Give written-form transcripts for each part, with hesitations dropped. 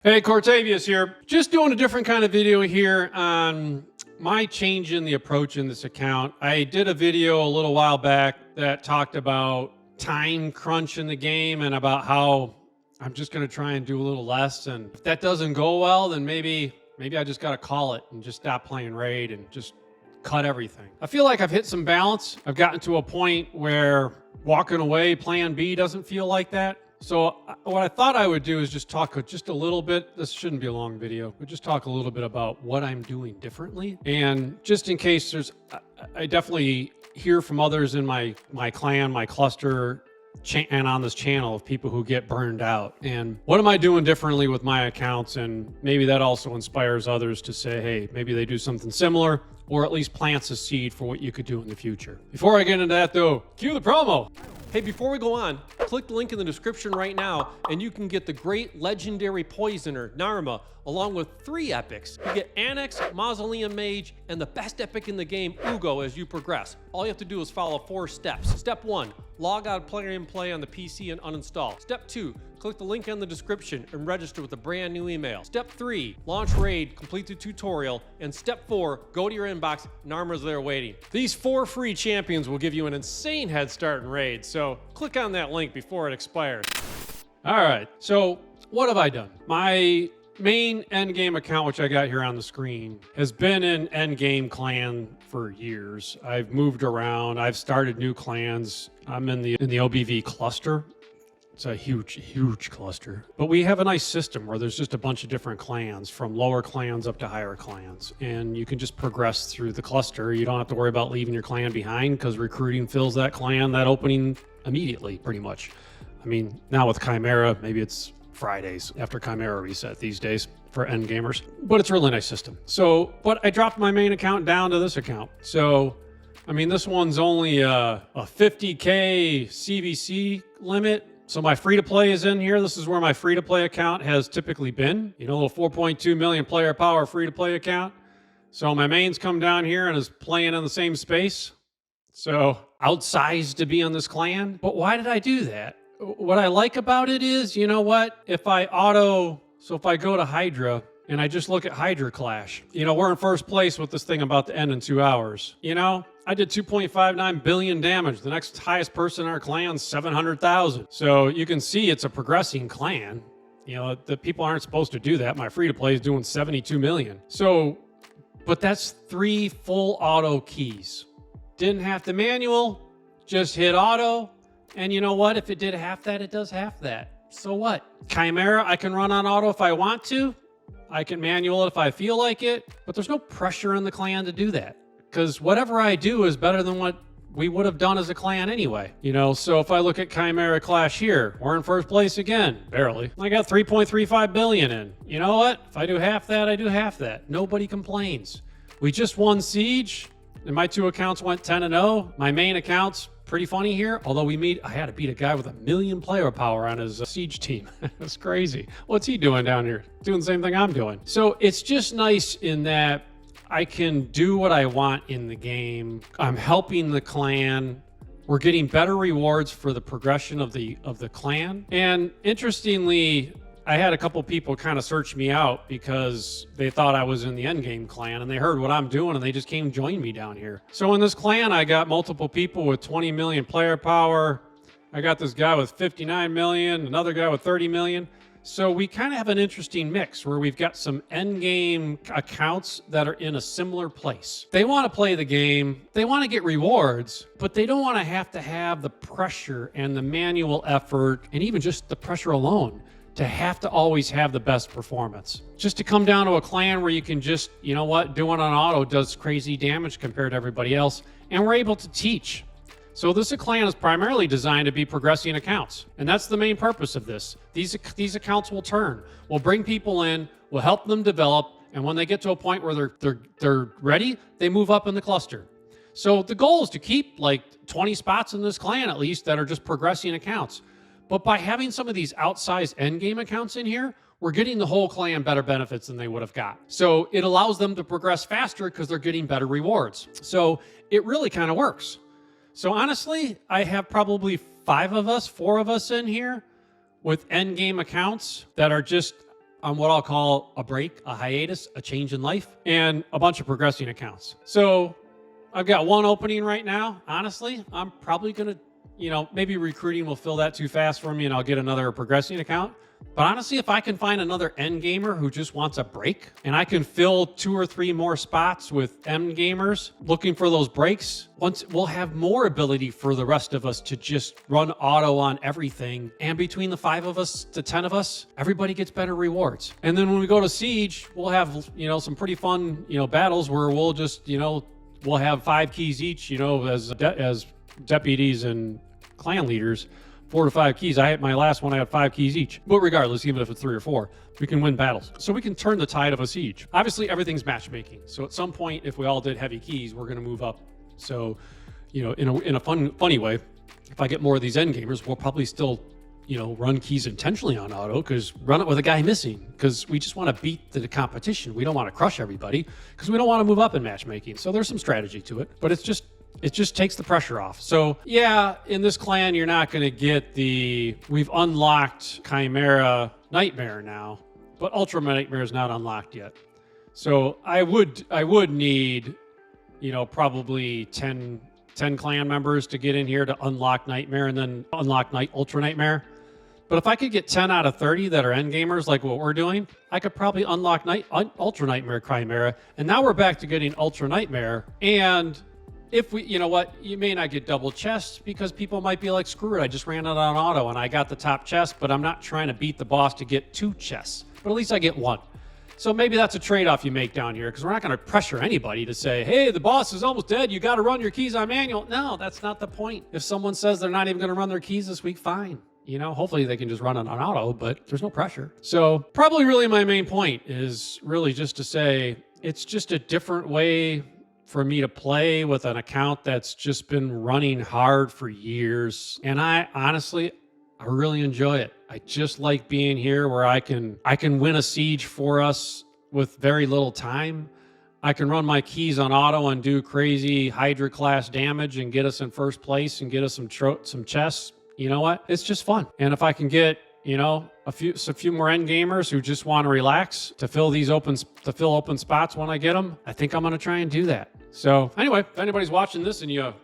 Hey, Cortavius here. Just doing a different kind of video here on my change in the approach in this account. I did a video a little while back that talked about time crunch in the game and about how I'm just going to try and do a little less. And if that doesn't go well, then maybe I just got to call it and just stop playing Raid and just cut everything. I feel like I've hit some balance. I've gotten to a point where walking away, plan B doesn't feel like that. So what I thought I would do is just talk just a little bit. This shouldn't be a long video, but just talk a little bit about what I'm doing differently. And just in case I definitely hear from others in my clan, my cluster, and on this channel of people who get burned out. And what am I doing differently with my accounts? And maybe that also inspires others to say, hey, maybe they do something similar, or at least plants a seed for what you could do in the future. Before I get into that though, cue the promo. Hey, before we go on, click the link in the description right now and you can get the great legendary poisoner, Narma, along with 3 epics. You get Anax, Mausoleum Mage, and the best epic in the game, Uugo, as you progress. All you have to do is follow 4 steps. Step 1, log out Play and Play on the PC and uninstall. Step 2, click the link in the description and register with a brand new email. Step 3, launch Raid, complete the tutorial. And Step 4, go to your inbox, Narma's there waiting. These 4 free champions will give you an insane head start in Raid, so click on that link before it expires. All right, so what have I done? My main endgame account, which I got here on the screen, has been in endgame clan for years. I've moved around, I've started new clans. I'm in the OBV cluster. It's a huge cluster. But we have a nice system where there's just a bunch of different clans, from lower clans up to higher clans. And you can just progress through the cluster. You don't have to worry about leaving your clan behind because recruiting fills that clan, that opening immediately, pretty much. I mean, now with Chimera, maybe it's Fridays after Chimera reset these days for end gamers. But it's a really nice system. So, but I dropped my main account down to this account. So, I mean, this one's only a 50K CVC limit. So my free-to-play is in here. This is where my free-to-play account has typically been. You know, a little 4.2 million player power free-to-play account. So my mains come down here and is playing in the same space. So outsized to be on this clan. But why did I do that? What I like about it is, you know what? If I go to Hydra and I just look at Hydra Clash, you know, we're in first place with this thing about to end in 2 hours. You know, I did 2.59 billion damage. The next highest person in our clan, 700,000. So you can see it's a progressing clan. You know, the people aren't supposed to do that. My free-to-play is doing 72 million. So, but that's 3 full auto keys. Didn't have to manual, just hit auto. And you know what? If it did half that, it does half that. So what? Chimera, I can run on auto if I want to. I can manual it if I feel like it. But there's no pressure in the clan to do that, because whatever I do is better than what we would have done as a clan anyway. You know, so if I look at Chimera Clash here, we're in first place again, barely. I got 3.35 billion in. You know what? If I do half that, I do half that. Nobody complains. We just won Siege, and my 2 accounts went 10-0. My main account's pretty funny here, although I had to beat a guy with 1 million player power on his Siege team. That's crazy. What's he doing down here? Doing the same thing I'm doing. So it's just nice in that I can do what I want in the game. I'm helping the clan. We're getting better rewards for the progression of the clan. And interestingly, I had a couple people kind of search me out because they thought I was in the endgame clan and they heard what I'm doing and they just came join me down here. So in this clan, I got multiple people with 20 million player power. I got this guy with 59 million, another guy with 30 million. So we kind of have an interesting mix where we've got some endgame accounts that are in a similar place. They want to play the game, they want to get rewards, but they don't want to have the pressure and the manual effort and even just the pressure alone to have to always have the best performance. Just to come down to a clan where you can just, you know what, doing on auto does crazy damage compared to everybody else, and we're able to teach. So this clan is primarily designed to be progressing accounts, and that's the main purpose of this. These accounts will turn. We'll bring people in, we'll help them develop, and when they get to a point where they're ready, they move up in the cluster. So the goal is to keep like 20 spots in this clan at least that are just progressing accounts. But by having some of these outsized endgame accounts in here, we're getting the whole clan better benefits than they would have got. So it allows them to progress faster because they're getting better rewards. So it really kind of works. So honestly, I have probably 4 of us in here with endgame accounts that are just on what I'll call a break, a hiatus, a change in life, and a bunch of progressing accounts. So I've got one opening right now. Honestly, I'm probably going to, maybe recruiting will fill that too fast for me and I'll get another progressing account. But honestly, if I can find another end gamer who just wants a break and I can fill 2 or 3 more spots with end gamers looking for those breaks, once we'll have more ability for the rest of us to just run auto on everything. And between the 5 of us to 10 of us, everybody gets better rewards. And then when we go to Siege, we'll have, some pretty fun, battles where we'll just, we'll have 5 keys each, as deputies and clan leaders. 4 to 5 keys. My last one, I had 5 keys each. But regardless, even if it's 3 or 4, we can win battles. So we can turn the tide of a siege. Obviously, everything's matchmaking. So at some point, if we all did heavy keys, we're going to move up. So, in a funny way, if I get more of these end gamers, we'll probably still, run keys intentionally on auto, because run it with a guy missing, because we just want to beat the competition. We don't want to crush everybody, because we don't want to move up in matchmaking. So there's some strategy to it, but it just takes the pressure off. So yeah, in this clan, you're not going to get we've unlocked Chimera Nightmare now, but Ultra Nightmare is not unlocked yet. So I would need, probably 10 clan members to get in here to unlock Nightmare and then unlock Ultra Nightmare. But if I could get 10 out of 30 that are end gamers like what we're doing, I could probably unlock Ultra Nightmare Chimera. And now we're back to getting Ultra Nightmare. And if we, you may not get double chests because people might be like, screw it, I just ran it on auto and I got the top chest, but I'm not trying to beat the boss to get 2 chests. But at least I get 1. So maybe that's a trade-off you make down here, because we're not going to pressure anybody to say, hey, the boss is almost dead, you got to run your keys on manual. No, that's not the point. If someone says they're not even going to run their keys this week, fine. Hopefully they can just run it on auto, but there's no pressure. So probably really my main point is really just to say it's just a different way for me to play with an account that's just been running hard for years. And I really enjoy it. I just like being here where I can win a siege for us with very little time. I can run my keys on auto and do crazy Hydra class damage and get us in first place and get us some chests. You know what? It's just fun. And if I can get, a few more end gamers who just want to relax to fill open spots when I get them, I think I'm going to try and do that. So anyway, if anybody's watching this and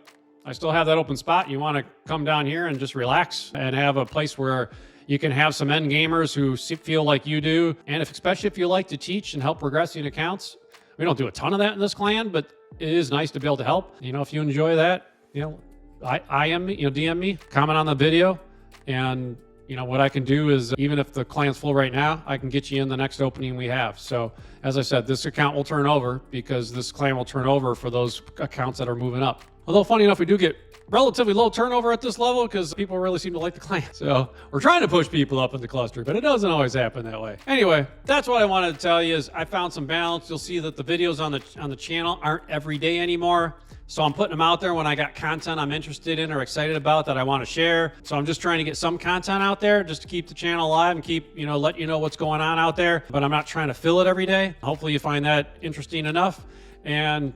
I still have that open spot, you want to come down here and just relax and have a place where you can have some end gamers who feel like you do. And especially if you like to teach and help progressing accounts, we don't do a ton of that in this clan, but it is nice to be able to help. If you enjoy that, IM me, DM me, comment on the video. And, what I can do is, even if the clan's full right now, I can get you in the next opening we have. So as I said, this account will turn over because this clan will turn over for those accounts that are moving up. Although funny enough, we do get relatively low turnover at this level because people really seem to like the clan. So we're trying to push people up in the cluster, but it doesn't always happen that way. Anyway, that's what I wanted to tell you is I found some balance. You'll see that the videos on the channel aren't every day anymore. So I'm putting them out there when I got content I'm interested in or excited about that I want to share. So I'm just trying to get some content out there just to keep the channel alive and keep, let you know what's going on out there. But I'm not trying to fill it every day. Hopefully you find that interesting enough. And,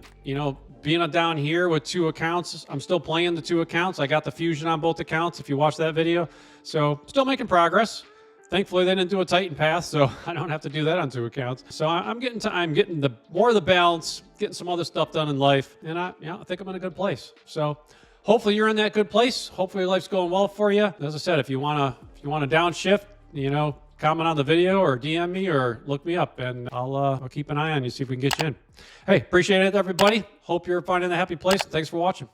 being down here with 2 accounts, I'm still playing the 2 accounts. I got the fusion on both accounts if you watch that video. So still making progress. Thankfully, they didn't do a Titan path, so I don't have to do that on 2 accounts. So I'm getting the more of the balance, getting some other stuff done in life, and I think I'm in a good place. So hopefully you're in that good place. Hopefully life's going well for you. As I said, if you wanna downshift, comment on the video or DM me or look me up, and I'll keep an eye on you, see if we can get you in. Hey, appreciate it, everybody. Hope you're finding a happy place. Thanks for watching.